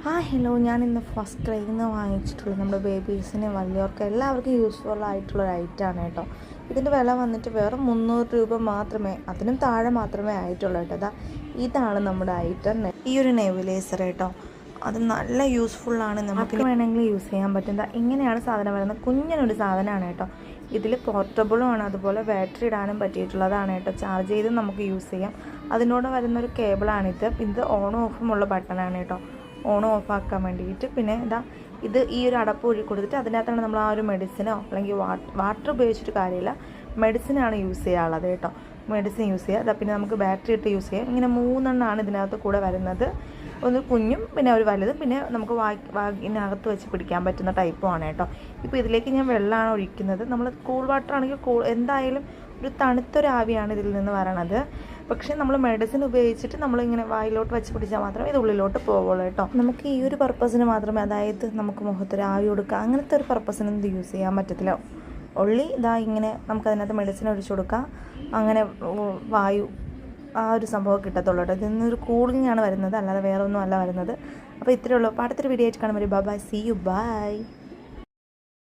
Hello, ഞാൻ ഇന്ന് first ക്രൈയിൽ നിന്ന് വാങ്ങിച്ചിട്ടുള്ളത് നമ്മുടെ ബേബീസിന് വലിയവർക്ക് എല്ലാവർക്കും യൂസ്ഫുൾ ആയിട്ടുള്ളൊരു ഐറ്റമാണ് കേട്ടോ. ഇതിൻ്റെ വില വന്നിട്ട് വെറും 300 രൂപ മാത്രമേ, അതിനും താഴെ മാത്രമേ ആയിട്ടുള്ളൂ കേട്ടോ. ഇതാണ് നമ്മുടെ ഐറ്റം, ഈ ഒരു നെബുലൈസർ കേട്ടോ. അത് നല്ല യൂസ്ഫുള്ളാണ്, നമുക്ക് വേണമെങ്കിൽ യൂസ് ചെയ്യാൻ പറ്റുന്ന. ഇങ്ങനെയാണ് സാധനം വരുന്നത്, കുഞ്ഞനൊരു സാധനമാണ് കേട്ടോ. ഇതിൽ പോർട്ടബിളും ആണ്, അതുപോലെ ബാറ്ററി ഇടാനും പറ്റിയിട്ടുള്ളതാണ് കേട്ടോ. ചാർജ് ചെയ്ത് നമുക്ക് യൂസ് ചെയ്യാം. അതിനോട് വരുന്നൊരു കേബിളാണിത്. ഇത് ഓണും ഓഫും ഉള്ള ബട്ടണാണ് കേട്ടോ, ഓൺ ഓഫ് ആക്കാൻ വേണ്ടിയിട്ട്. പിന്നെ ഇത് ഈ ഒരു അടപ്പ് ഒഴി കൊടുത്തിട്ട് അതിനകത്താണ് നമ്മൾ ആ ഒരു മെഡിസിനോ അല്ലെങ്കിൽ വാട്ടർ ഉപയോഗിച്ചിട്ട് കാര്യമില്ല, മെഡിസിനാണ് യൂസ് ചെയ്യാനുള്ളത് കേട്ടോ. മെഡിസിൻ യൂസ് ചെയ്യുക. പിന്നെ നമുക്ക് ബാറ്ററി ഇട്ട് യൂസ് ചെയ്യാം. ഇങ്ങനെ 3 എണ്ണമാണ് ഇതിനകത്ത് കൂടെ വരുന്നത്. ഒന്ന് കുഞ്ഞും പിന്നെ ഒരു വലുതും, പിന്നെ നമുക്ക് വാഗിനകത്ത് വെച്ച് പിടിക്കാൻ പറ്റുന്ന ടൈപ്പുമാണ് കേട്ടോ. ഇപ്പോൾ ഇതിലേക്ക് ഞാൻ വെള്ളമാണ് ഒഴിക്കുന്നത്. നമ്മൾ കൂൾ വാട്ടർ ആണെങ്കിൽ എന്തായാലും ഒരു തണുത്തൊരു ആവിയാണ് ഇതിൽ നിന്ന് വരണത്. പക്ഷേ നമ്മൾ മെഡിസിൻ ഉപയോഗിച്ചിട്ട് നമ്മളിങ്ങനെ വായിലോട്ട് വെച്ച് പിടിച്ചാൽ മാത്രമേ ഇത് ഉള്ളിലോട്ട് പോവുള്ളൂ കേട്ടോ. നമുക്ക് ഈ ഒരു പർപ്പസിന് മാത്രമേ, അതായത് നമുക്ക് മുഖത്തൊരു ആവി കൊടുക്കുക അങ്ങനത്തെ ഒരു പർപ്പസിനൊന്നും ഇത് യൂസ് ചെയ്യാൻ പറ്റത്തില്ല. ഉള്ളി ഇങ്ങനെ നമുക്കതിനകത്ത് മെഡിസിൻ ഒഴിച്ചു കൊടുക്കാം, അങ്ങനെ വായു ആ ഒരു സംഭവം കിട്ടത്തുള്ളൂ കേട്ടോ. ഇതിൽ നിന്നൊരു കൂളിംഗ് ആണ് വരുന്നത്, അല്ലാതെ വേറെ ഒന്നും അല്ല വരുന്നത്. അപ്പോൾ ഇത്രയേ ഉള്ളൂ. അടുത്തൊരു വീഡിയോ ആയിട്ട് കാണുമ്പോൾ ബൈ, സീ യു, ബൈ.